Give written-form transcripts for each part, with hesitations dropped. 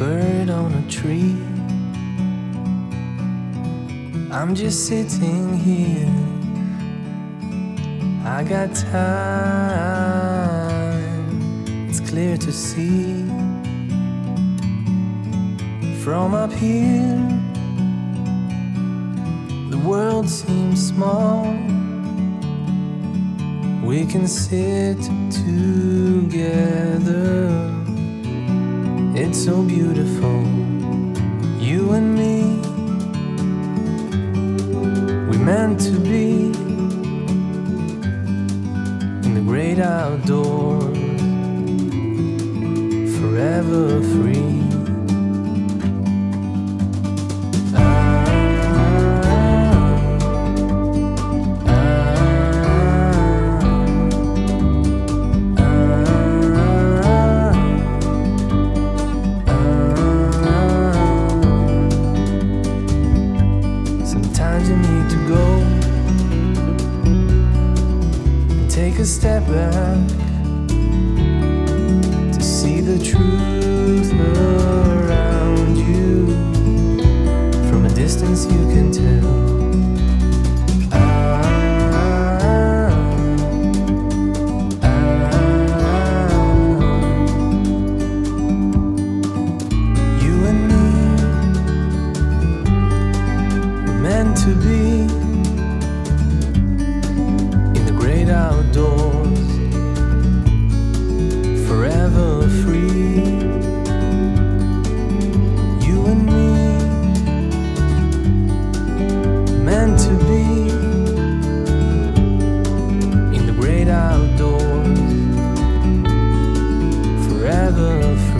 bird on a tree. I'm just sitting here. I got time. It's clear to see. From up here, the world seems small. We can sit together. It's so beautiful, you and me. We meant to be in the great outdoors, forever free. Sometimes you need to go and take a step back to see the truth around you. From a distance you can tell. You and me were meant to be in the great outdoors, forever free. You and me, meant to be in the great outdoors, forever free.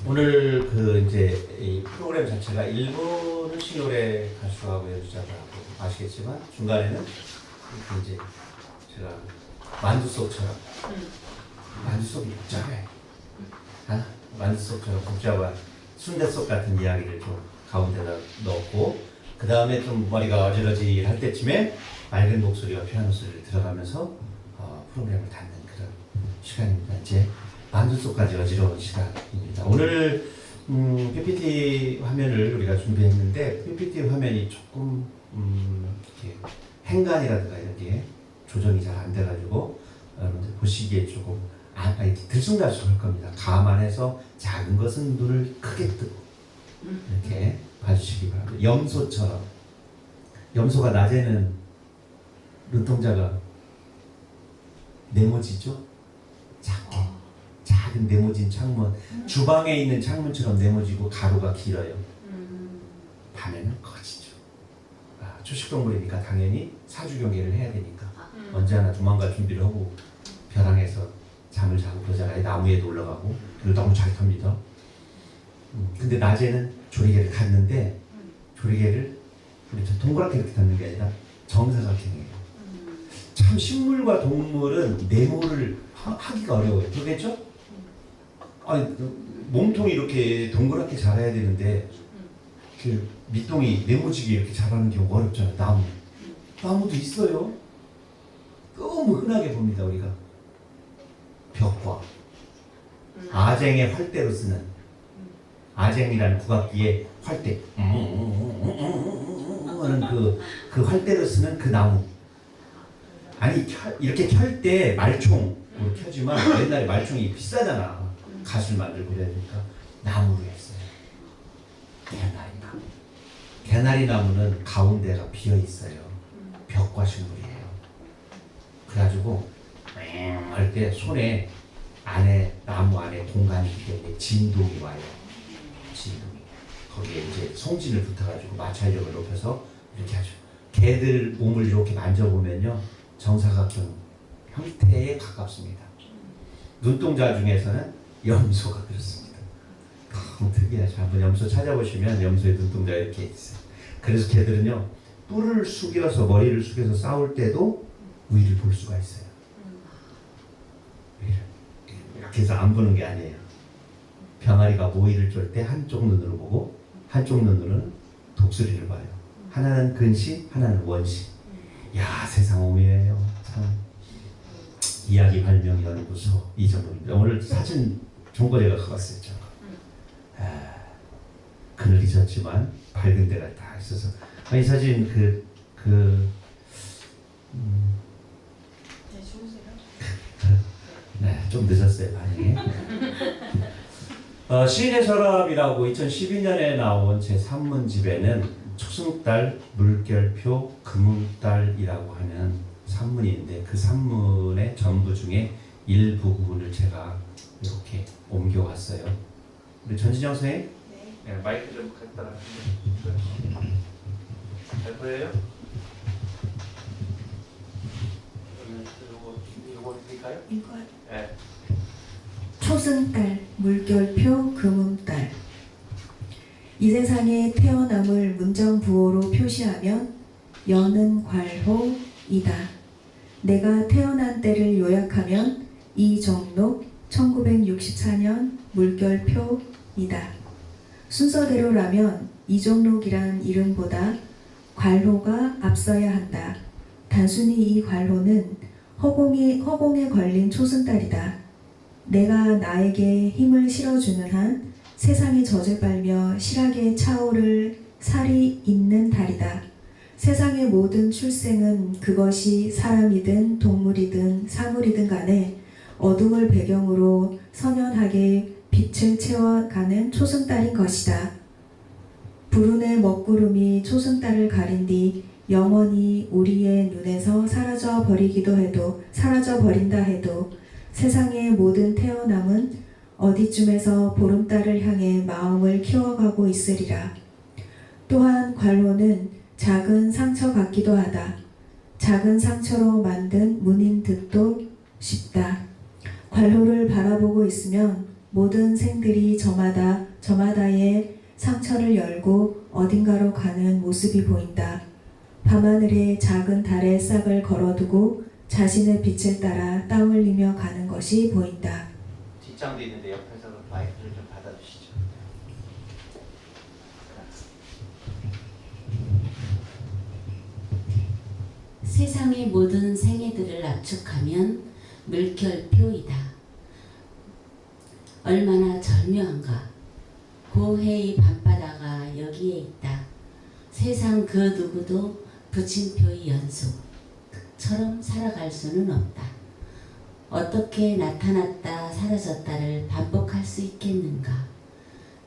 오늘 그 이제 이 프로그램 자체가 일본은 신노래 가수하고 연주자가 아시겠지만 중간에는 이렇게 이제 제가 만두속처럼 만두속이 복잡해. 만두속처럼 복잡한 순대속 같은 이야기를 좀 가운데다 넣었고 그 다음에 좀 머리가 어지러지할 때쯤에 맑은 목소리와 피아노 소리를 들어가면서 프로그램을 닫는 그런 시간입니다. 이제 만두속까지 어지러운 시간입니다. 오늘 PPT 화면을 우리가 준비했는데 PPT 화면이 조금 이렇게 행간이라든가 이런 게 조정이 잘 안 돼가지고 여러분들 보시기에 조금 들쑥날쑥할 겁니다. 감안해서 작은 것은 눈을 크게 뜨고 이렇게 봐주시기 바랍니다. 염소처럼 염소가 낮에는 눈동자가 네모지죠? 작은 네모진 창문, 주방에 있는 창문처럼 네모지고 가로가 길어요. 밤에는 커지죠. 초식동물이니까 당연히 사주경계를 해야 되니까 언제 하나 도망갈 준비를 하고 벼랑에서 잠을 자고 그러잖아요. 나무에도 올라가고 그리고 너무 잘 탑니다. 근데 낮에는 조리개를 탔는데 조리개를 우리 동그랗게 이렇게 탔는 게 아니라 정사각형이에요. 참 식물과 동물은 네모를 하기가 어려워요. 그렇겠죠? 아니, 몸통이 이렇게 동그랗게 자라야 되는데 그 밑동이 네모지게 이렇게 자라는 경우가 어렵잖아요. 나무도 있어요. 너무 흔하게 봅니다. 우리가 벽과 아쟁의 활대로 쓰는 아쟁이라는 국악기의 활대 하는 그 활대로 쓰는 그 나무. 아니 이렇게 켤 때 말총으로 켜지만 옛날에 말총이 비싸잖아. 갓을 만들고 이러니까 나무로 했어요. 개나리나무. 개나리나무는 가운데가 비어 있어요. 벽과 식물이에요. 그래가지고 할 때 손에 안에 나무 안에 공간이기 때문에 진동이 와요. 진동이. 거기에 이제 송진을 붙어가지고 마찰력을 높여서 이렇게 하죠. 개들 몸을 이렇게 만져보면요. 정사각형 형태에 가깝습니다. 눈동자 중에서는 염소가 그렇습니다. 너무 특이하죠. 한번 염소 찾아보시면 염소의 눈동자가 이렇게 있어요. 그래서 개들은요 뿔을 숙여서 머리를 숙여서 싸울 때도 위를 볼 수가 있어요. 이렇게 해서 안 보는 게 아니에요. 병아리가 모이를 쫄 때 한쪽 눈으로 보고 한쪽 눈으로는 독수리를 봐요. 하나는 근시, 하나는 원시. 야, 세상 오묘해요. 참. 이야기 발명 연구소 이정훈입니다. 오늘 사진 종거리가 가봤었죠. 그늘 있었지만 밝은 데가 다 있어서 이 사진 네, 좀 늦었어요 반응이. 시인의 서랍이라고 2012년에 나온 제 산문집에는 초승달, 물결표, 금음달이라고 하는 산문인데 그 산문의 전부 중에 일부분을 제가 이렇게 옮겨왔어요. 우리 전진영 선생님, 네, 마이크 좀 갖다가 잘 보여요? 이거 드릴까요? 이거요. 네. 초승달, 물결표, 금음달. 이 세상에 태어남을 문정부호로 표시하면 여는 괄호이다. 내가 태어난 때를 요약하면 이정록 1964년 물결표이다. 순서대로라면 이정록이란 이름보다 괄호가 앞서야 한다. 단순히 이 괄호는 허공에 걸린 초승달이다. 내가 나에게 힘을 실어주는 한 세상의 젖을 빨며 실하게 차오를 살이 있는 달이다. 세상의 모든 출생은 그것이 사람이든 동물이든 사물이든 간에 어둠을 배경으로 선연하게 빛을 채워가는 초승달인 것이다. 불운의 먹구름이 초승달을 가린 뒤 영원히 우리의 눈에서 사라져 버린다 해도 세상의 모든 태어남은 어디쯤에서 보름달을 향해 마음을 키워가고 있으리라. 또한 괄호는 작은 상처 같기도 하다. 작은 상처로 만든 문인 듯도 싶다. 괄호를 바라보고 있으면 모든 생들이 저마다의 상처를 열고 어딘가로 가는 모습이 보인다. 밤하늘에 작은 달의 싹을 걸어두고 자신의 빛을 따라 땀 흘리며 가는 것이 보인다. 뒷장도 있는데 옆에서 마이크를 좀 받아주시죠. 세상의 모든 생애들을 압축하면 물결표이다. 얼마나 절묘한가. 고해의 밤바다가 여기에 있다. 세상 그 누구도 부침표의 연속처럼 살아갈 수는 없다. 어떻게 나타났다 사라졌다를 반복할 수 있겠는가.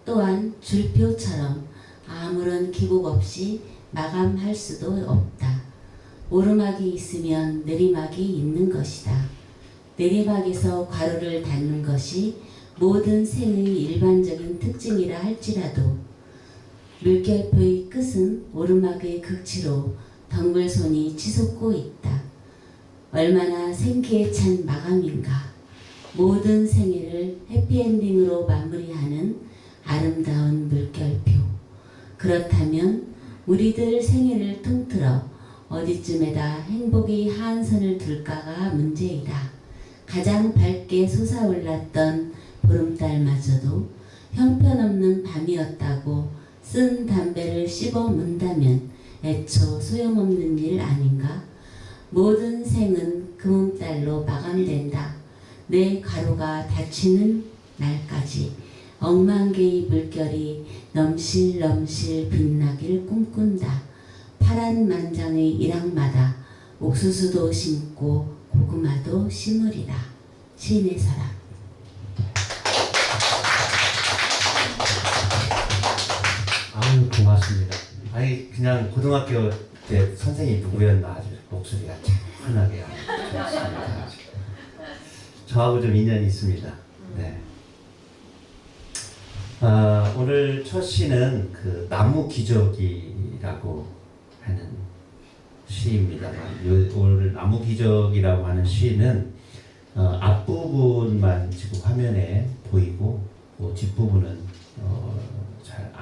또한 줄표처럼 아무런 기복 없이 마감할 수도 없다. 오르막이 있으면 내리막이 있는 것이다. 내리막에서 괄호를 닫는 것이 모든 생의 일반적인 특징이라 할지라도 물결표의 끝은 오르막의 극치로 덩굴손이 치솟고 있다. 얼마나 생기에 찬 마감인가. 모든 생애를 해피엔딩으로 마무리하는 아름다운 물결표. 그렇다면 우리들 생애를 통틀어 어디쯤에다 행복의 하한선을 둘까가 문제이다. 가장 밝게 솟아올랐던 보름달마저도 형편없는 밤이었다고 쓴 담배를 씹어 문다면 애초 소용없는 일 아닌가? 모든 생은 금음달로 마감된다. 내 가루가 닫히는 날까지 억만 개의 물결이 넘실넘실 빛나길 꿈꾼다. 파란 만장의 일학마다 옥수수도 심고 고구마도 심으리라. 시인의 서랍. 아유, 고맙습니다. 아니, 그냥 고등학교 때 선생님이 누구였나 아주 목소리가 찬하게 좋습니다. 저하고 좀 인연이 있습니다. 네. 오늘 첫 시는 그 나무 기적이라고 하는 시입니다만, 오늘 나무 기적이라고 하는 시는 앞부분만 지금 화면에 보이고 뒷부분은 잘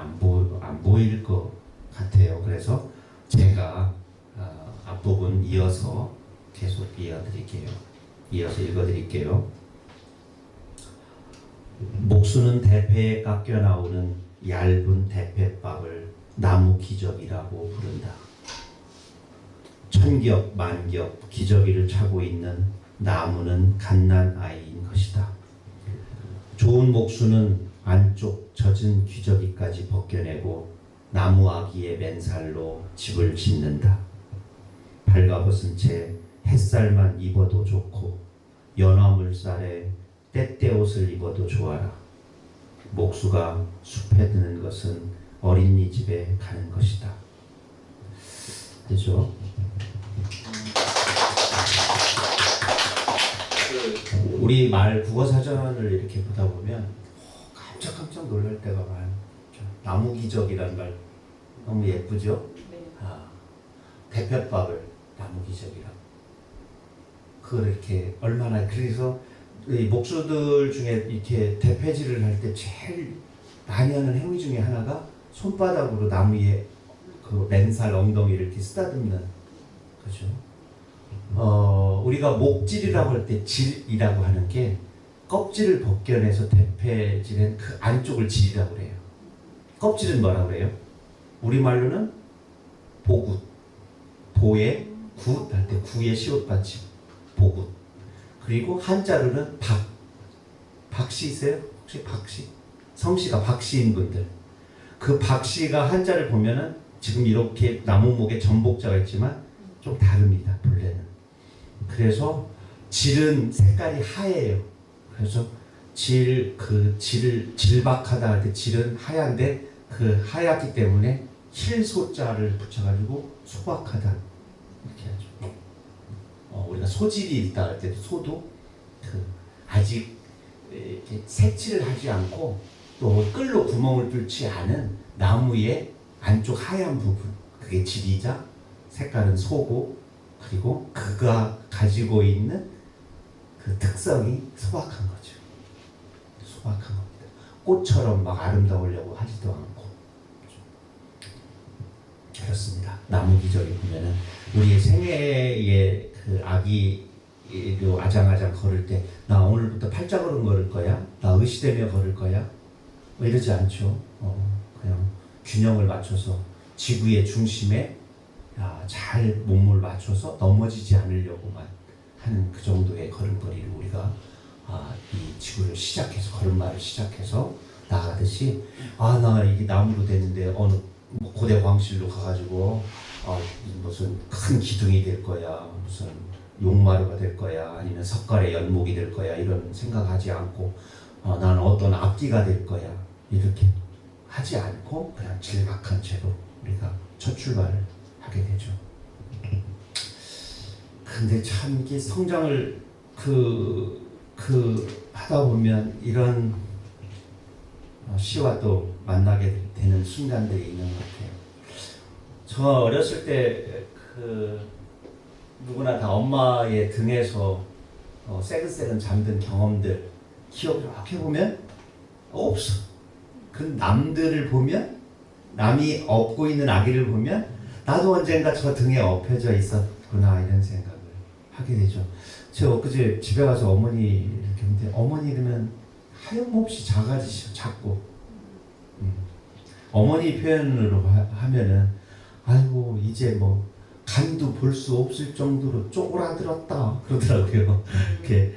안 보일 것 같아요. 그래서 제가 앞부분 이어서 계속 이어서 읽어드릴게요. 목수는 대패에 깎여 나오는 얇은 대패밥을 나무 기저귀라고 부른다. 천겹 만겹 기저귀를 차고 있는 나무는 갓난 아이인 것이다. 좋은 목수는 안쪽 젖은 기저귀까지 벗겨내고 나무 아기의 맨살로 집을 짓는다. 발가벗은 채 햇살만 입어도 좋고 연화물살에 때때옷을 입어도 좋아라. 목수가 숲에 드는 것은 어린이집에 가는 것이다. 되죠? 우리 말 국어사전을 이렇게 보다 보면 깜짝 놀랄 때가 많아요. 나무기적이라는 말 너무 예쁘죠? 대패밥을 나무기적이라고. 그걸 이렇게 얼마나, 그래서 이 목수들 중에 이렇게 대패질을 할 때 제일 많이 하는 행위 중에 하나가 손바닥으로 나무 위에 그 맨살 엉덩이를 이렇게 쓰다듬는 거죠. 우리가 목질이라고 할 때 질이라고 하는 게 껍질을 벗겨내서 대패질은 그 안쪽을 질이라고 그래요. 껍질은 뭐라고 그래요? 우리말로는 보굿. 보에 굿 할 때 구에 시옷 받침 보굿. 그리고 한자로는 박. 박씨 있어요? 혹시 박씨? 성씨가 박씨인 분들. 그 박씨가 한자를 보면은 지금 이렇게 나무목에 전복자가 있지만 좀 다릅니다. 본래는. 그래서 질은 색깔이 하얘요. 그래서 질박하다 할 때 질은 하얀데 그 하얗기 때문에 힐소자를 붙여가지고 소박하다 이렇게 하죠. 우리가 소질이 있다 할 때도 소도 아직 이렇게 색칠을 하지 않고 또 끌로 구멍을 뚫지 않은 나무의 안쪽 하얀 부분, 그게 질이자 색깔은 소고, 그리고 그가 가지고 있는 그 특성이 소박한 거죠. 소박한 겁니다. 꽃처럼 막 아름다우려고 하지도 않고. 그렇습니다. 나무 기저귀 보면은 우리의 생애에 그 아기 아장아장 걸을 때 나 오늘부터 팔자걸음 걸을 거야? 나 의시되며 걸을 거야? 뭐 이러지 않죠. 그냥 균형을 맞춰서 지구의 중심에 잘 몸을 맞춰서 넘어지지 않으려고만 하는 그 정도의 걸음걸이를 우리가 이 지구를 시작해서 걸음마를 시작해서 나가듯이 나 이게 나무로 됐는데 어느 고대 황실로 가가지고 무슨 큰 기둥이 될 거야, 무슨 용마루가 될 거야, 아니면 석가래 연목이 될 거야, 이런 생각하지 않고 나는 어떤 악기가 될 거야, 이렇게 하지 않고 그냥 질박한 채로 우리가 첫 출발을 하게 되죠. 근데 참 이게 성장을 하다 보면 이런 시와 또 만나게 되는 순간들이 있는 것 같아요. 저 어렸을 때 누구나 다 엄마의 등에서 새근새근 잠든 경험들 기억을 막 해보면 없어. 그 남들을 보면, 남이 업고 있는 아기를 보면 나도 언젠가 저 등에 업혀져 있었구나, 이런 생각을 하게 되죠. 제가 엊그제 집에 가서 어머니 이렇게 했는데 어머니 그러면 하염없이 작아지셔, 작고. 어머니 표현으로 하면은 아이고 이제 뭐 간도 볼 수 없을 정도로 쪼그라들었다 그러더라고요. 이렇게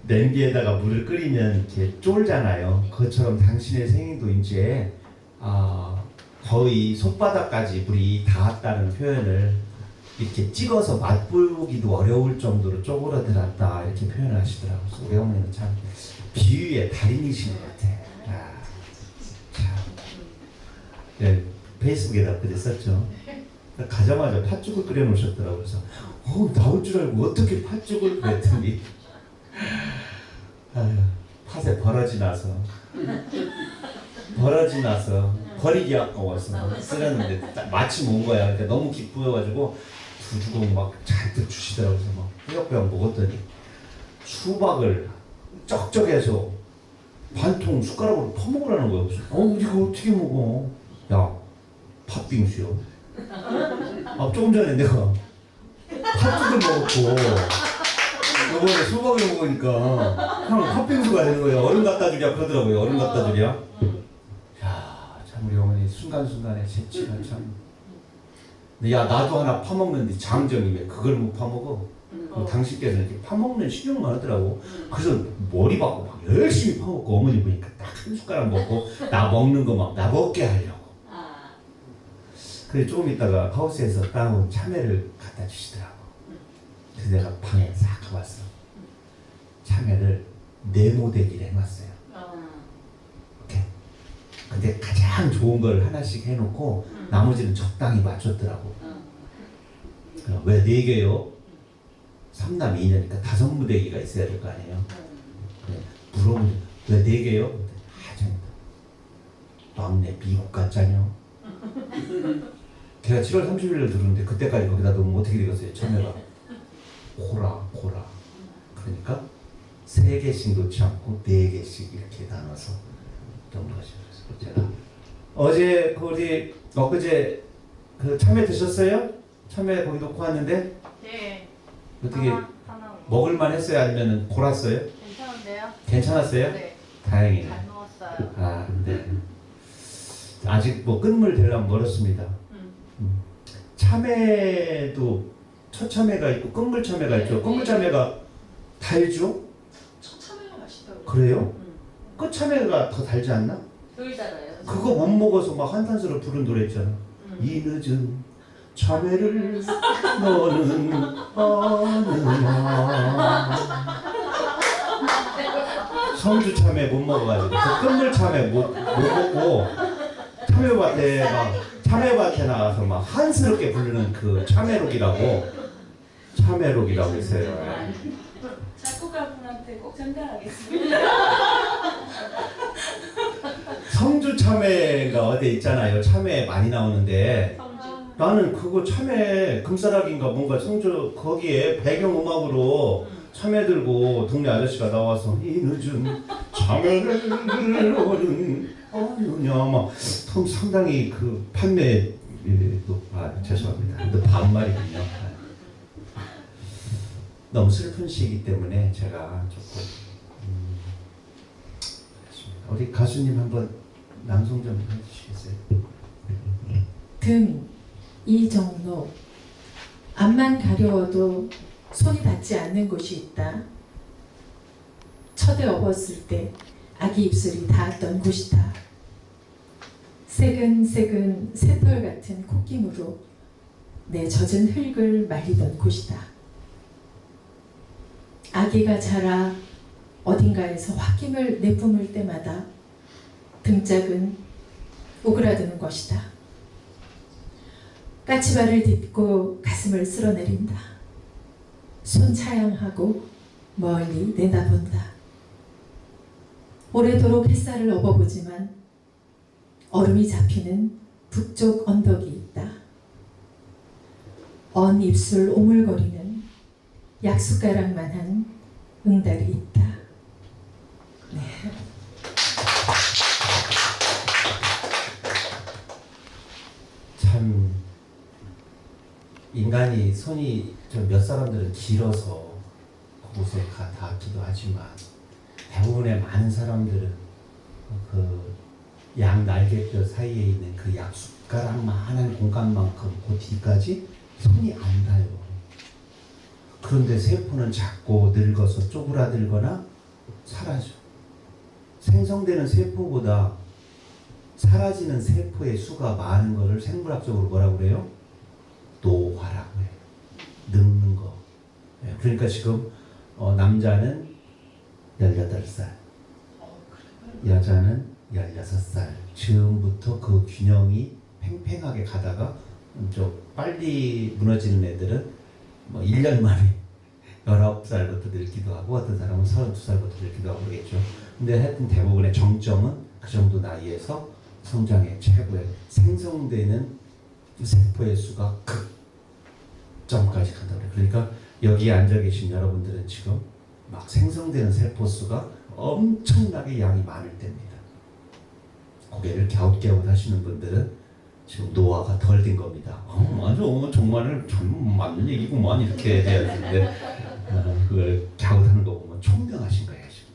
냄비에다가 물을 끓이면 이렇게 쫄잖아요. 그것처럼 당신의 생애도 이제 거의 손바닥까지 물이 닿았다는 표현을 이렇게 찍어서 맛보기도 어려울 정도로 쪼그라들었다 이렇게 표현을 하시더라고요. 그래서 우리 어머니는 참 비유의 달인이신 것 같아요. 참. 네, 페이스북에다 그때 썼죠. 가자마자 팥죽을 끓여 놓으셨더라고요. 그래서 나올 줄 알고 어떻게 팥죽을 그랬더니 팥에 버러지 나서 버리기 아까워서 쓰렸는데 마침 온 거야. 그러니까 너무 기쁘여가지고 두 주걱 막 잔뜩 주시더라고요. 그래서 막 꾸역꾸역 먹었더니 수박을 쩍쩍해서 반통 숟가락으로 퍼먹으라는 거예요. 이거 어떻게 먹어? 야, 팥빙수요. 조금 전에 내가 팥죽을 먹었고 요번에 수박을 먹으니까 형 팥빙수가 되는 거예요. 얼음 갖다 주랴 그러더라고요. 얼음 갖다 주랴. 야, 참 우리 어머니 순간순간에 재치가 참. 야, 나도 하나 파먹는데 장정이 왜 그걸 못 파먹어? 당신께서 이렇게 파먹는 신용만 하더라고. 그래서 머리 박고 막 열심히 파먹고 어머니 보니까 딱 한 숟가락 먹고 나 먹는 거 막 나 먹게 하려고. 그래 조금 있다가 하우스에서 따온 참외를 갖다 주시더라고. 그래서 내가 방에 싹 가봤어. 참외를 네모대기를 해놨어요. 이렇게. 근데 가장 좋은 걸 하나씩 해놓고 나머지는 적당히 맞췄더라고. 왜 4개요? 3남 2녀니까 5무대기가 있어야 될 거 아니에요. 그래, 물어보면 왜 4개요? 하정 막내 미국 갔잖요. 걔가 7월 30일에 들었는데 그때까지 거기다 놓으면 어떻게 되겠어요? 참외가 고라. 그러니까 3개씩 놓지 않고 4개씩 이렇게 나눠서 넣은 거죠. 그래서 제가 어제 우리 엊그제 그 참외 드셨어요? 참외 거기 놓고 왔는데 네. 어떻게 하나 먹을만 했어요? 아니면 골았어요? 괜찮은데요? 괜찮았어요? 네. 다행이네. 잘 먹었어요. 아, 네. 아직 뭐 끝물 되려면 멀었습니다. 참외도 처참외가 있고 끝물 참외가 있죠. 끝물 참외가 달죠? 참외가 맛있다고. 그래요? 끝 참외가 더 달지 않나? 덜 달아요. 그거 못 먹어서 막 한탄스러 부른 노래 있잖아. 이 늦은 참외를 너는 아느냐. 성주 참외 못 먹어가지고 그 끝물 참외 못 먹고 참외밭에 나가서 막 한스럽게 부르는 그 참외록이라고 있어요. 작곡가분한테 꼭 전달하겠습니다. 성주 참외가 어디 있잖아요. 참외 많이 나오는데 나는 그거 참외 금사락인가 뭔가 성주 거기에 배경음악으로 참외 들고 동네 아저씨가 나와서 이 늦은 참외를 오는 어느냐 막 상당히 그 판매 죄송합니다. 근데 반말이군요. 너무 슬픈 시기 때문에 제가 조금 우리 가수님 한번 낭송 좀 해주시겠어요? 금 이정로 앞만 가려워도 손이 닿지 않는 곳이 있다. 첫에 업었을 때 아기 입술이 닿았던 곳이다. 새근새근 새털 같은 콧김으로 내 젖은 흙을 말리던 곳이다. 아기가 자라 어딘가에서 홧김을 내뿜을 때마다 등짝은 오그라드는 것이다. 까치발을 딛고 가슴을 쓸어내린다. 손 차양하고 멀리 내다본다. 오래도록 햇살을 업어보지만 얼음이 잡히는 북쪽 언덕이 있다. 언 입술 오물거리는 약숟가락만한 응달이 있다. 네. 참 인간이 손이 좀 몇 사람들은 길어서 그곳에 닿기도 하지만 대부분의 많은 사람들은 그 양 날개뼈 사이에 있는 그 약숟가락만한 공간만큼 그 뒤까지 손이 안 닿아요. 그런데 세포는 작고 늙어서 쪼그라들거나 사라져. 생성되는 세포보다 사라지는 세포의 수가 많은 것을 생물학적으로 뭐라고 그래요? 노화라고 해요. 늙는 거. 그러니까 지금 남자는 18살, 여자는 16살. 즈음부터 그 균형이 팽팽하게 가다가 좀 빨리 무너지는 애들은 뭐 1년 만에 19살부터 늙기도 하고 어떤 사람은 32살부터 늙기도 하고 그러겠죠. 근데 하여튼 대부분의 정점은 그 정도 나이에서 성장의 최고의 생성되는 세포의 수가 극점까지 간다고 그래요. 그러니까 여기에 앉아 계신 여러분들은 지금 막 생성되는 세포 수가 엄청나게 양이 많을 때입니다. 고개를 갸웃갸웃 하시는 분들은 지금 노화가 덜 된 겁니다. 맞아, 정말 참 맞는 얘기구만 이렇게 돼야 되는데 그걸 갸웃하는 거 보면 총명하신 거예요. 지금.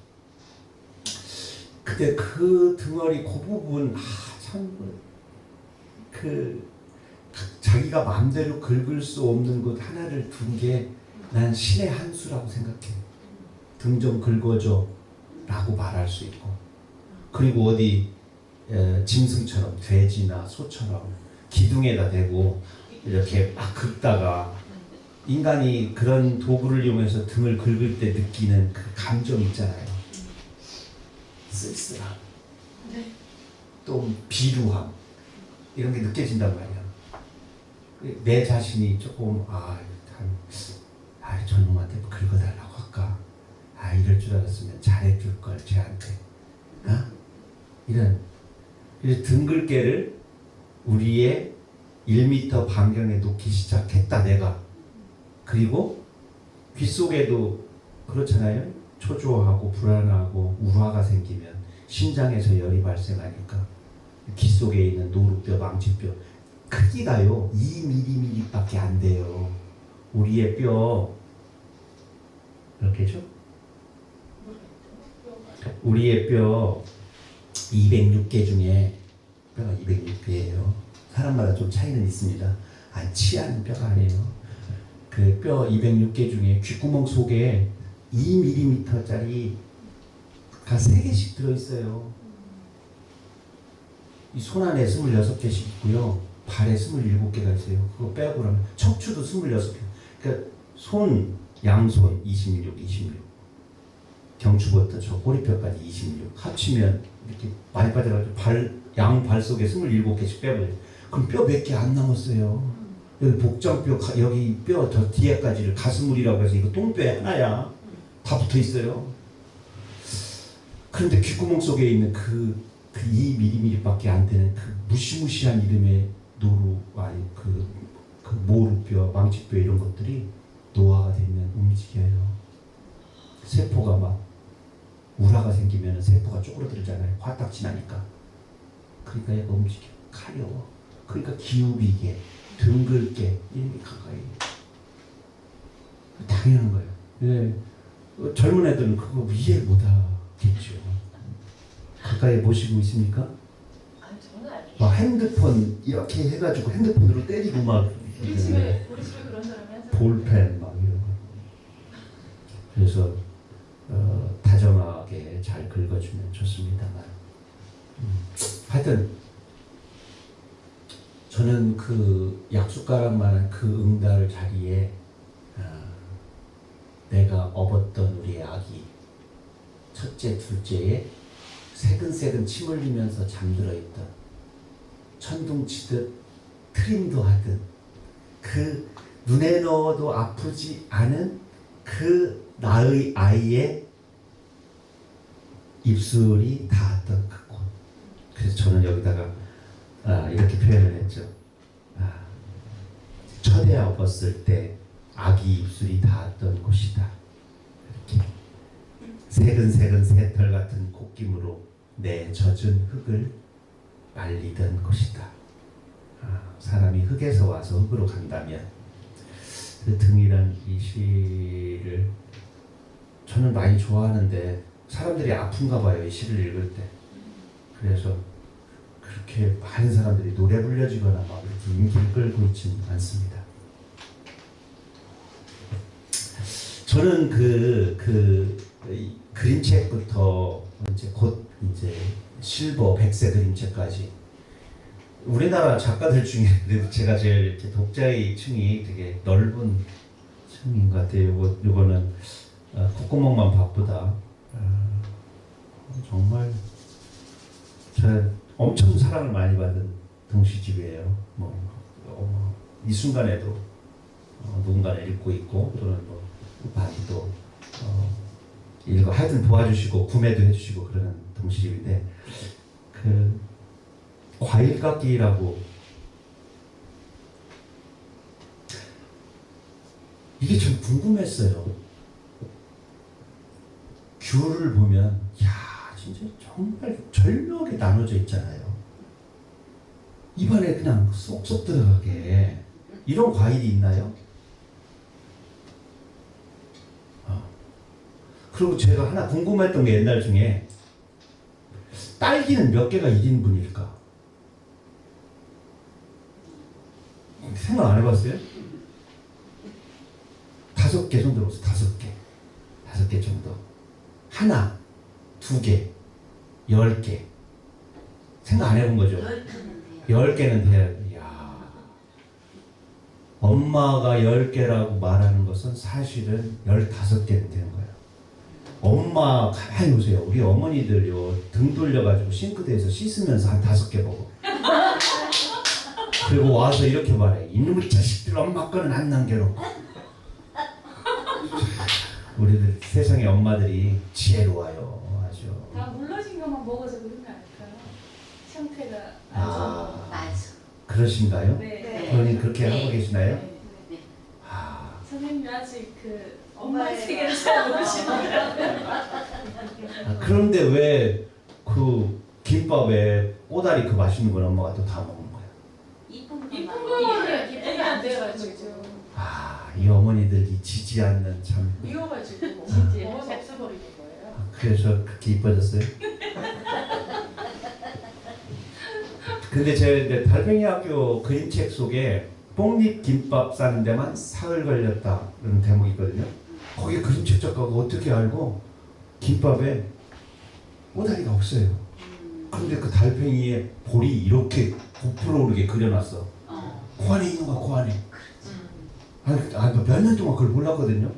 근데 그 등어리 그 부분 그 자기가 마음대로 긁을 수 없는 것 하나를 둔 게 난 신의 한 수라고 생각해. 등 좀 긁어줘 라고 말할 수 있고, 그리고 어디 짐승처럼 돼지나 소처럼 기둥에다 대고 이렇게 막 긁다가 인간이 그런 도구를 이용해서 등을 긁을 때 느끼는 그 감정 있잖아요. 쓸쓸함, 또 비루함, 이런 게 느껴진단 말이야. 내 자신이 조금 저놈한테 긁어달라고 할까? 이럴 줄 알았으면 잘해줄 걸 쟤한테. 이런 등글개를 우리의 1m 반경에 놓기 시작했다 내가. 그리고 귀 속에도 그렇잖아요. 초조하고 불안하고 우화가 생기면 심장에서 열이 발생하니까 귀 속에 있는 노루뼈, 망치뼈 크기가요 2mm밖에 안 돼요. 우리의 뼈 이렇게죠? 우리의 뼈 206개 중에 뼈가 206개예요. 사람마다 좀 차이는 있습니다. 치아는 뼈가 아니에요. 그 뼈 206개 중에 귓구멍 속에 2mm짜리가 3개씩 들어있어요. 이 손 안에 26개씩 있고요. 발에 27개가 있어요. 그거 빼고 그러면 척추도 26개. 그러니까 손, 양손 26. 경추부터 저 꼬리뼈까지 26. 합치면 이렇게 많이 빠져가지고 양발 속에 27개씩 빼버려요. 그럼 뼈 몇 개 안 남았어요. 여기 복장뼈, 여기 뼈 저 뒤에까지를 가슴물이라고 해서 이거 똥뼈 하나야. 다 붙어 있어요. 그런데 귓구멍 속에 있는 그 2mm밖에 안 되는 그 무시무시한 이름의 그 모루뼈, 망치뼈 이런 것들이 노화가 되면 움직여요. 세포가 막 우라가 생기면 세포가 쪼그러들잖아요. 화딱지 나니까. 그러니까 얘가 움직여. 가려워. 그러니까 기우비게, 둥글게 이런 게 가까이. 당연한 거예요. 네. 젊은 애들은 그거 이해를 못하겠죠. 가까이 보시고 있습니까? 저는 알죠. 막 핸드폰 이렇게 해가지고 핸드폰으로 때리고 막 우리 집에 그런 사람이 한 사람. 볼펜 막 이런 거. 그래서 다정하게 잘 긁어주면 좋습니다만. 하여튼 저는 그 약숟가락만한 그 응달 자리에 내가 업었던 우리의 아기 첫째, 둘째에 새근새근 침 흘리면서 잠들어 있던, 천둥치듯 트림도 하듯 그 눈에 넣어도 아프지 않은 그 나의 아이의 입술이 닿았던 그곳. 그래서 저는 여기다가 이렇게 표현을 했죠. 첫애 업었을 때 아기 입술이 닿았던 곳이다. 이렇게 새근새근 새털 같은 콧김으로 내 젖은 흙을 말리던 곳이다. 사람이 흙에서 와서 흙으로 간다면 그 등이란 이 시를 저는 많이 좋아하는데 사람들이 아픈가 봐요. 이 시를 읽을 때. 그래서 그렇게 많은 사람들이 노래 불려지거나 막 이렇게 인기를 끌고 있지는 않습니다. 저는 이 그림책부터 곧 실버, 백세 그림책까지 우리나라 작가들 중에 제가 제일 이렇게 독자의 층이 되게 넓은 층인 것 같아요. 요거는 콧구멍만 바쁘다. 정말 제가 엄청 사랑을 많이 받은 동시집이에요. 이 순간에도 누군가는 읽고 있고 또는 많이 또 읽어 하여튼 도와주시고 구매도 해주시고 그러는 동시집인데 그 과일깎기라고 이게 참 궁금했어요. 귤을 보면 야 진짜 정말 절묘하게 나눠져 있잖아요. 입안에 그냥 쏙쏙 들어가게 이런 과일이 있나요? 그리고 제가 하나 궁금했던 게 옛날 중에 딸기는 몇 개가 1인분일까? 생각 안 해봤어요? 5개 손 들어보세요. 5개. 5개 정도. 하나, 2개, 10개. 생각 안 해본 거죠? 10개는 돼야 돼. 이야. 엄마가 10개라고 말하는 것은 사실은 15개는 되는 거예요. 엄마 가만히 보세요. 우리 어머니들요 등 돌려가지고 싱크대에서 씻으면서 한 5개 먹어. 그리고 와서 이렇게 말해. 이놈의 자식들 엄마 거는 안 남겨놓고. 우리들 세상의 엄마들이 지혜로워요. 아주. 다 물러진 것만 먹어서 그런 거 아닐까요? 상태가 안 아, 맞아. 그러신가요? 네. 네. 본인 그렇게 네. 하고 계시나요? 네. 아, 선생님이 아직 그 엄마의 세계를 잘 모르시나요? 그런데 왜 그 김밥에 꼬다리 그 맛있는 건 엄마가 또 다 먹는 거야? 이쁜 이쁜 것만. 거는 이쁘게 안 돼가지고 아, 이 어머니들이 지지 않는 참. 미워가지고 진짜. 없애버리는 거예요. 그래서 그렇게 이뻐졌어요? 근데 제 이제 달팽이 학교 그림책 속에 뽕잎 김밥 싸는 데만 사흘 걸렸다 그런 대목이 있거든요. 거기 그림책 작가가 어떻게 알고 김밥에 꼬다리가 없어요. 그런데 그 달팽이의 볼이 이렇게 부풀어 오르게 그려놨어. 코 안에 있는 거야, 코 안에. 아니, 몇 년 동안 그걸 몰랐거든요.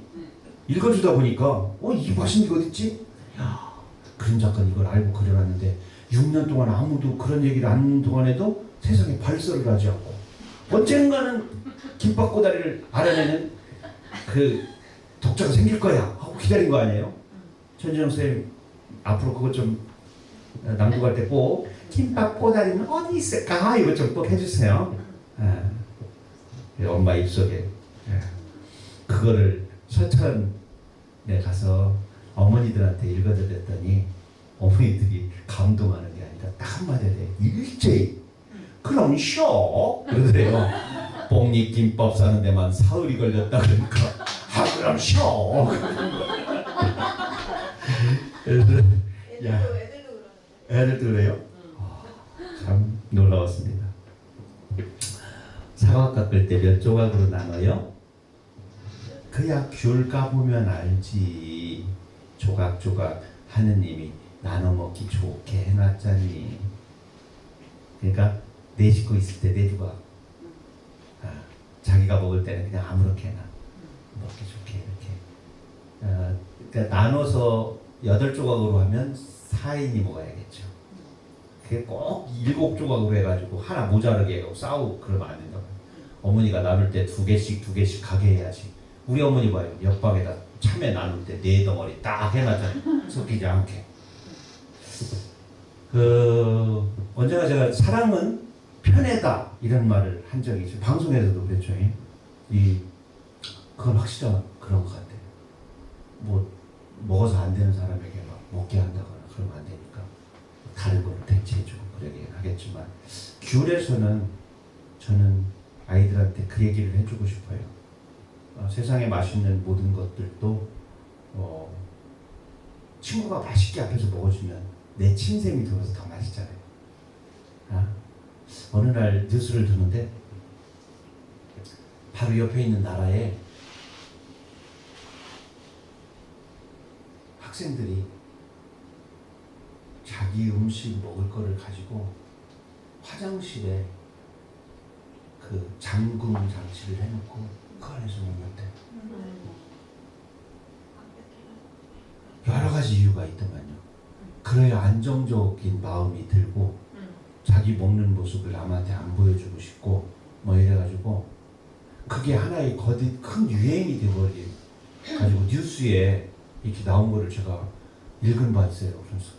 읽어주다 보니까 이 맛있는 게 어딨지? 야, 그림 작가는 이걸 알고 그려놨는데 6년 동안 아무도 그런 얘기를 안 하는 동안에도 세상에 발설을 하지 않고 언젠가는 김밥 꼬다리를 알아내는 그 독자가 생길 거야 하고 기다린 거 아니에요? 천진영 선생님 앞으로 그것 좀 낭독할 때 꼭 김밥 꼬다리는 어디 있을까? 이거 좀 꼭 해주세요. 엄마 입속에 그거를 서천에 가서 어머니들한테 읽어드렸더니 어머니들이 감동하는 게 아니라 딱 한마디에 일제히 그럼 쉬어 그러더래요. 뽕잎 김밥 사는 데만 사흘이 걸렸다 그러니까 그럼 쉬어. 애들도 그래요? 참 놀라웠습니다. 사과 깎을 때 몇 조각으로 나눠요? 그야 귤 까보면 알지. 조각조각 하느님이 나눠 먹기 좋게 해놨잖니. 그러니까 네 식구 있을 때 네 조각. 자기가 먹을 때는 그냥 아무렇게나 먹기 좋게 이렇게. 그러니까 나눠서 8조각으로 하면 4인이 먹어야겠죠. 그게 꼭 7조각으로 해가지고 하나 모자르게 하고 싸우고 그러면 안 된다고. 어머니가 나눌 때 2개씩 가게 해야지. 우리 어머니 봐요. 옆방에다 참외 나눌 때 4덩어리 딱 해놨잖아요. 섞이지 않게. 언제나 제가 사랑은 편애다 이런 말을 한 적이 있어요. 방송에서도 그랬죠. 그건 확실한 그런 것 같아요. 뭐 먹어서 안 되는 사람에게 막 먹게 한다거나 그러면 안 되니까 다른 걸 대체해주고 그러게 하겠지만 귤에서는 저는 아이들한테 그 얘기를 해주고 싶어요. 세상에 맛있는 모든 것들도 친구가 맛있게 앞에서 먹어주면 내 침샘이 들어서 더 맛있잖아요. 어느 날 뉴스를 듣는데 바로 옆에 있는 나라에 학생들이 자기 음식 먹을 거를 가지고 화장실에 그 잠금 장치를 해놓고 그 안에서 먹는데 여러 가지 이유가 있더만요. 그래야 안정적인 마음이 들고 자기 먹는 모습을 남한테 안 보여주고 싶고 뭐 이래가지고 그게 하나의 거듭 큰 유행이 돼버린 가지고 뉴스에 이렇게 나온 거를 제가 읽은 바 있어요. 그래서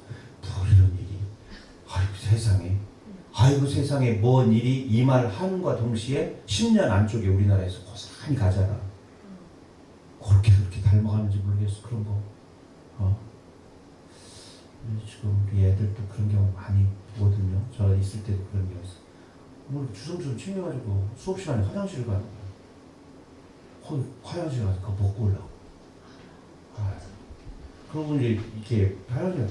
뭐 이런 일이 아이고 세상에 뭔 일이 이 말 하는과 동시에 10년 안쪽에 우리나라에서 고스란히 가잖아. 그렇게 닮아가는지 모르겠어. 그런 거. 지금 우리 애들도 그런 경우 많이 보거든요. 저 있을 때도 그런 경우였어. 뭐 주섬주섬 챙겨가지고 수업 시간에 화장실 가는 거야. 화장실 가서 그거 먹고 올라고. 그러고 이제 이렇게 하여요.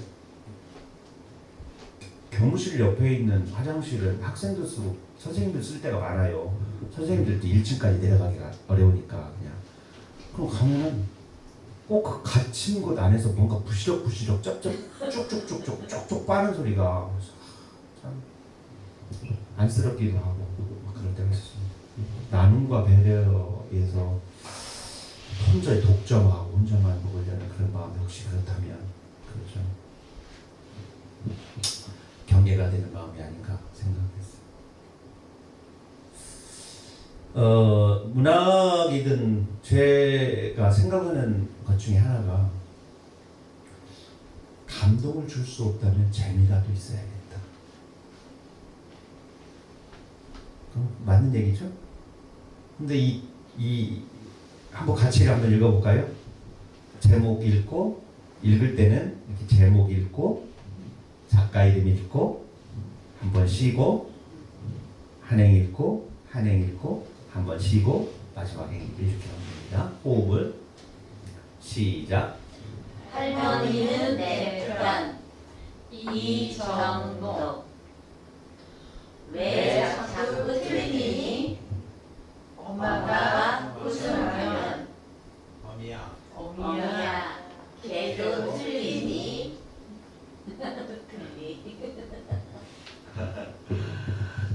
교무실 옆에 있는 화장실은 학생들 쓰고 선생님들 쓸 때가 많아요. 선생님들도 1층까지 내려가기가 어려우니까 그냥. 그럼 가면은 꼭 그 갇힌 곳 안에서 뭔가 부시럭부시럭 쩝쩝 쭉쭉쭉쭉 빠는 소리가 참 안쓰럽기도 하고 막 그럴 때가 있었습니다. 나눔과 배려에서 혼자 독점하고 혼자만 먹으려는 그런 마음이 혹시 그렇다면 그렇죠. 경계가 되는 마음이 아닌가 생각했어요. 문학이든 제가 생각하는 것 중에 하나가 감동을 줄 수 없다면 재미라도 있어야겠다. 맞는 얘기죠? 근데 이 한번 같이 한번 읽어볼까요? 제목 읽고 읽을 때는 이렇게 제목 읽고 작가 이름 읽고 한번 쉬고 한행 읽고 한행 읽고 한번 쉬고 마지막에 이렇게 합니다. 호흡을 시작. 할머니는 내 편. 이정도. 왜 자꾸 틀리니? 엄마가 웃으면 어미야 걔도 틀리니?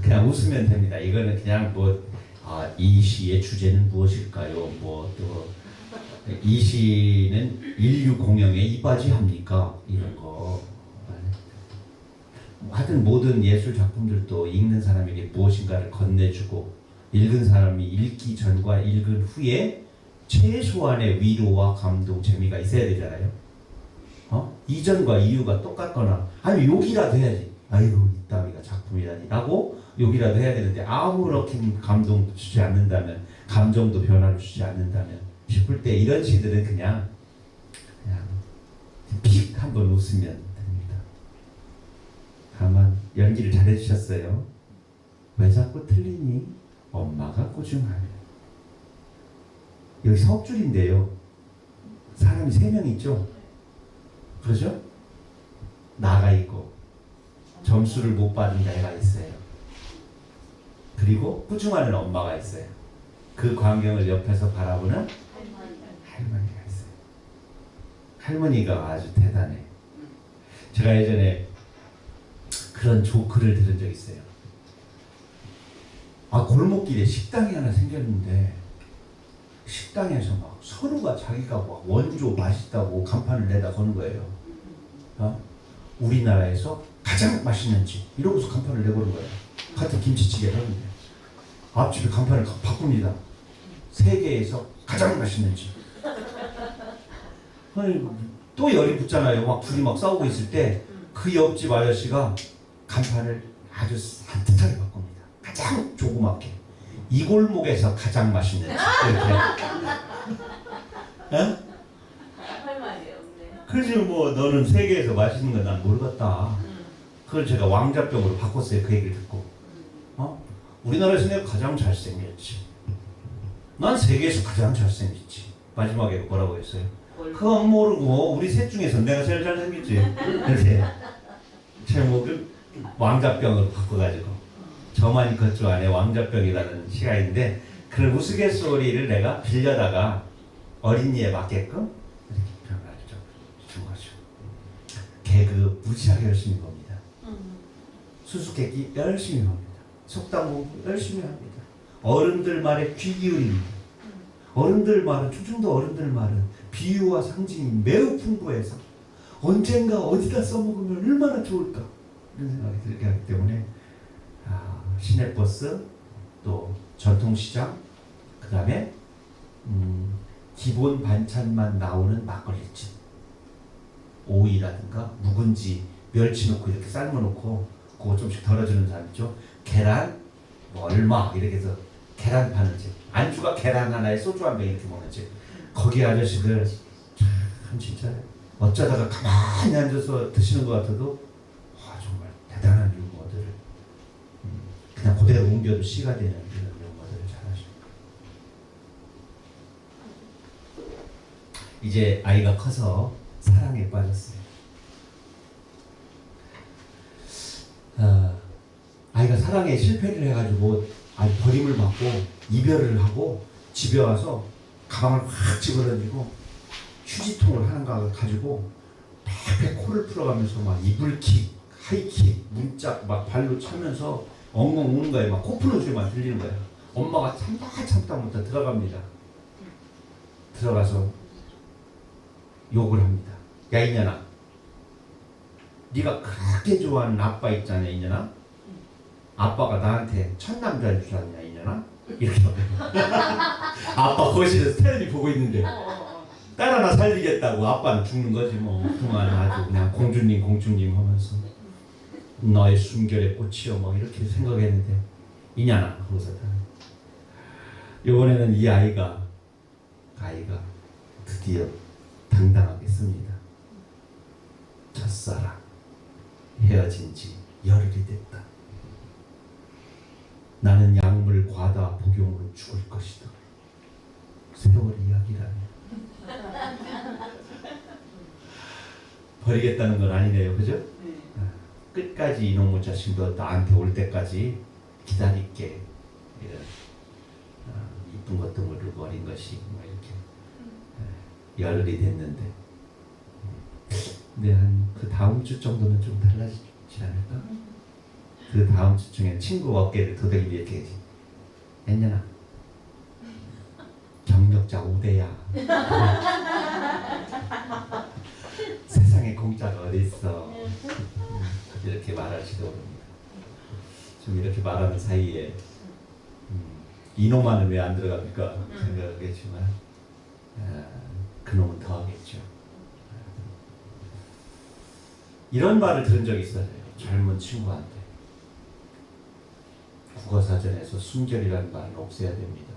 그냥 웃으면 됩니다. 이거는 그냥 이 시의 주제는 무엇일까요? 또 이 시는 인류 공영에 이바지합니까? 이런 거. 하여튼 모든 예술 작품들도 읽는 사람에게 무엇인가를 건네주고 읽은 사람이 읽기 전과 읽은 후에 최소한의 위로와 감동, 재미가 있어야 되잖아요. 이전과 이후가 똑같거나 아니면 욕이라도 해야지. 아이고 이따위가 작품이라니 라고 욕이라도 해야 되는데 아무렇게 감동도 주지 않는다면, 감정도 변화를 주지 않는다면 싶을 때 이런 시들은 그냥 픽 한번 웃으면 됩니다. 다만 연기를 잘해주셨어요. 왜 자꾸 틀리니? 엄마가 꾸중하네. 여기 석줄인데요. 사람이 3명 있죠? 그러죠? 나가 있고 점수를 못 받은 애가 있어요. 그리고 꾸중하는 엄마가 있어요. 그 광경을 옆에서 바라보는 할머니가 있어요. 할머니가 아주 대단해. 제가 예전에 그런 조크를 들은 적 있어요. 골목길에 식당이 하나 생겼는데 식당에서 막 서로가 자기가 막 원조 맛있다고 간판을 내다 거는 거예요. 우리나라에서 가장 맛있는 집 이러고서 간판을 내거는 거예요. 같은 김치찌개를 하는데 앞집에 간판을 바꿉니다. 세계에서 가장 맛있는 집. 또 열이 붙잖아요. 막 둘이 막 싸우고 있을 때 그 옆집 아저씨가 간판을 아주 산뜻하게 바꿉니다. 가장 조그맣게. 이 골목에서 가장 맛있는 집. 이렇게. 할 말이 없네. 그지 너는 세계에서 맛있는 건 난 모르겠다. 그걸 제가 왕자병으로 바꿨어요. 그 얘기를 듣고. 우리나라에서 내가 가장 잘생겼지. 난 세계에서 가장 잘생겼지. 마지막에 뭐라고 했어요? 그건 모르고 우리 셋 중에서 내가 제일 잘생겼지. 이렇게 제목을 왕자병으로 바꿔가지고 저만이 그쪽 안에 왕자병이라는 시가 있는데 그런 우스갯소리를 내가 빌려다가 어린이에 맞게끔 이렇게 변화를 준 거죠. 개그 무지하게 열심히 봅니다. 수수께끼 열심히 봅니다. 속담 공부 열심히 합니다. 어른들 말에 귀 기울입니다. 어른들 말은, 충청도 어른들 말은 비유와 상징이 매우 풍부해서 언젠가 어디다 써먹으면 얼마나 좋을까 이런 생각이 들게 하기 때문에 시내버스, 또 전통시장, 그 다음에 기본 반찬만 나오는 막걸리집, 오이라든가 묵은지, 멸치 넣고 이렇게 삶아놓고 그거 좀씩 덜어주는 사람 있죠. 계란 얼마 이렇게 해서 계란 파는 집, 안주가 계란 하나에 소주 한 병 이렇게 먹는 집. 거기 아저씨들 참 진짜 어쩌다가 가만히 앉아서 드시는 것 같아도 정말 대단한 유머들을 그냥 그대로 옮겨도 시가 되는 이런 유머들을 잘하십니다. 이제 아이가 커서 사랑에 빠졌어요. 아이가 사랑에 실패를 해가지고 버림을 받고 이별을 하고 집에 와서 가방을 확 집어던지고 휴지통을 하나가 가지고 팍팍 코를 풀어가면서 막 이불킥, 하이킥, 문짝 막 발로 차면서 엉엉 우는 거예요. 막 코 푸는 소리만 들리는 거예요. 엄마가 참다 못해 들어갑니다. 들어가서 욕을 합니다. 야 이년아, 네가 그렇게 좋아하는 아빠 있잖아 이년아. 아빠가 나한테 첫 남자인 줄 아냐 이년아? 이렇게 아빠 거실에서 텔레비 보고 있는데 딸 하나 살리겠다고 아빠는 죽는 거지 뭐. 그만 아주 그냥 공주님 하면서 너의 순결의 꽃이여 뭐 이렇게 생각했는데 이년아 하고서 이번에는 이 아이가 드디어 당당하게 씁니다. 첫사랑 헤어진 지 열흘이 됐다. 나는 약물 과다 복용으로 죽을 것이다. 세월 이야기라니. 버리겠다는 건 아니네요, 그죠? 끝까지 이놈의 자식도 나한테 올 때까지 기다릴게. 이런 이쁜 것도 모르고 어린 것이 뭐 이렇게 열흘이 됐는데, 근데 한 그 다음 주 정도는 좀 달라지지 않을까? 그 다음 주중에 친구 어깨를 도대기 이렇게 했냐나 경력자 5대야. 세상에 공짜가 어디 있어. 이렇게 말하시고 좀 이렇게 말하는 사이에 이놈만은 왜 안 들어갑니까 생각하겠지만 그놈은 더 하겠죠. 이런 말을 들은 적이 있어요. 젊은 친구한테. 국어사전에서 순결이라는 말은 없애야 됩니다.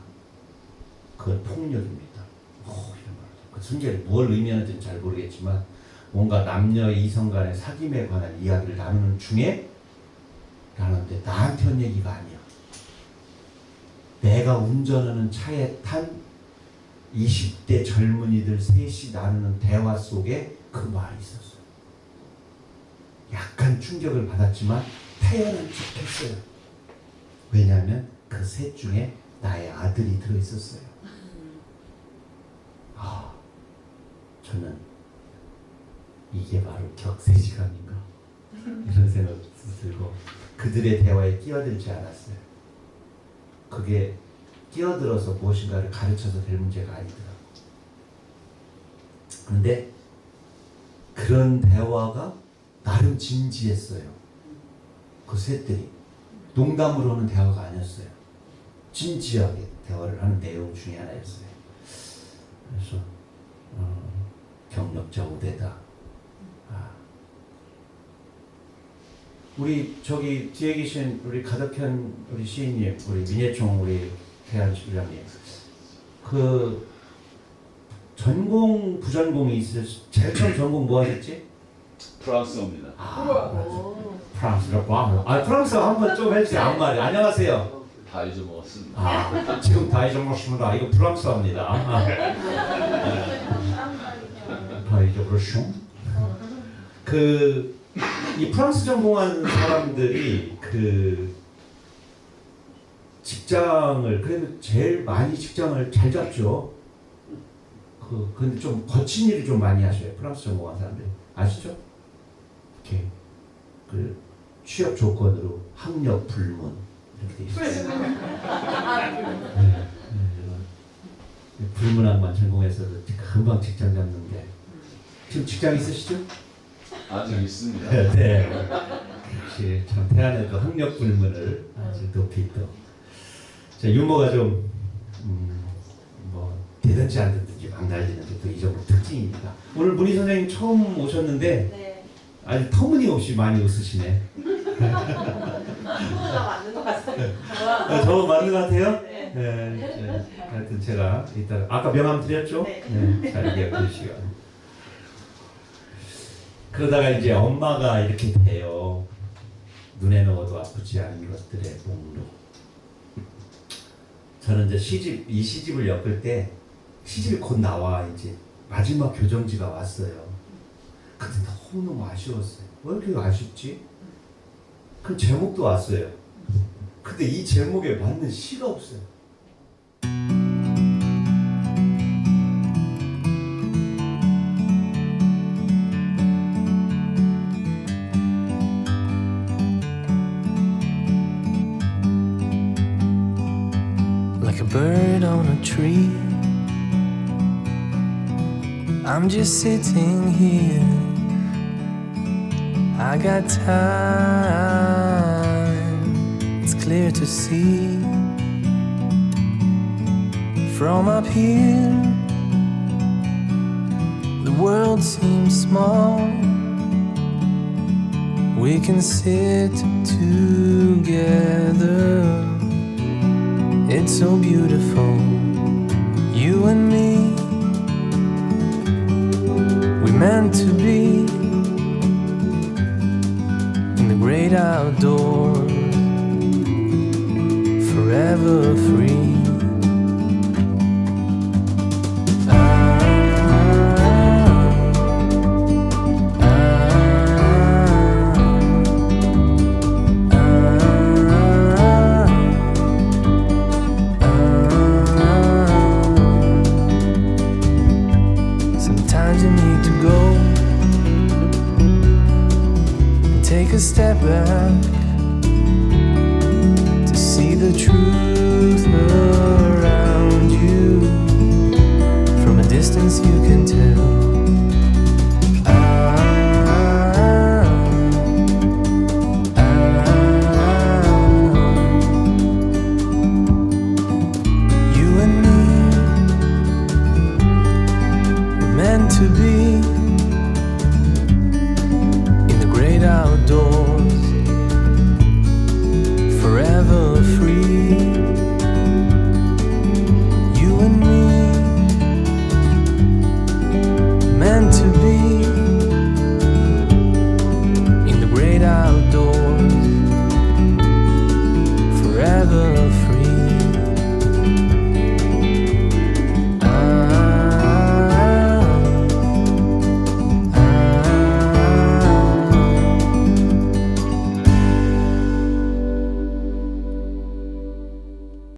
그건 폭력입니다. 이런 말. 그 순결이 뭘 의미하는지는 잘 모르겠지만 뭔가 남녀 이성 간의 사귐에 관한 이야기를 나누는 중에 나누는데 나한테 한 얘기가 아니야. 내가 운전하는 차에 탄 20대 젊은이들 셋이 나누는 대화 속에 그 말이 있었어요. 약간 충격을 받았지만 태연한 척했어요. 왜냐하면 그 셋 중에 나의 아들이 들어있었어요. 저는 이게 바로 격세지감인가 이런 생각이 들고 그들의 대화에 끼어들지 않았어요. 그게 끼어들어서 무엇인가를 가르쳐서 될 문제가 아니더라고요. 그런데 그런 대화가 나름 진지했어요. 그 셋들이 농담으로 하는 대화가 아니었어요. 진지하게 대화를 하는 내용 중에 하나였어요. 그래서 경력자 5대다. 우리 저기 뒤에 계신 우리 가덕현 우리 시인님, 우리 민예총 우리 대한 주장님, 그 전공 부전공이 있으셨. 제일 처음 전공 뭐 하셨지? 프랑스어입니다. 프랑스라고. 프랑스 한번 좀 해주세요. 아무 말이. 안녕하세요. 다 잊어먹었습니다. 지금 다 잊어먹었습니다. 이거 프랑스어입니다. 다 잊어버렸쇼? 이 프랑스 전공한 사람들이 그 직장을 그래도 제일 많이 직장을 잘 잡죠. 근데 좀 거친 일을 좀 많이 하셔요. 프랑스 전공한 사람들 아시죠? 이렇게 그 취업 조건으로 학력 불문 이렇게 돼 있어요. 불문학만 전공해서도 금방 직장 잡는데 지금 직장 있으시죠? 아직 있습니다. 네. 역시 참 태안에도 학력 불문을 아주 높이 또 유머가 좀 뭐 되든지 안 되든지 막 날리는 게 또 이 정도 특징입니다. 오늘 문희 선생님 처음 오셨는데 네. 아주 터무니없이 많이 웃으시네. 맞는 것 같아요. 저 맞는 것 같아요? 네. 네. 하여튼 제가 이따 아까 명함 드렸죠? 네. 잘 기억해 주시고. 그러다가 이제 엄마가 이렇게 돼요. 눈에 넣어도 아프지 않은 것들의 목록. 저는 이제 이 시집을 엮을 때 시집이 곧 나와 이제 마지막 교정지가 왔어요. 근데 너무너무 아쉬웠어요. 왜 이렇게 아쉽지? 그 제목도 왔어요. 근데 이 제목에 맞는 시가 없어요. Like a bird on a tree, I'm just sitting here. I got time, it's clear to see. From up here, the world seems small. We can sit together. It's so beautiful, you and me. We meant to be in the great outdoors, forever free. Sometimes you need to go and take a step back to see the truth around you. From a distance you can tell. You and me meant to be in the great outdoors, forever free.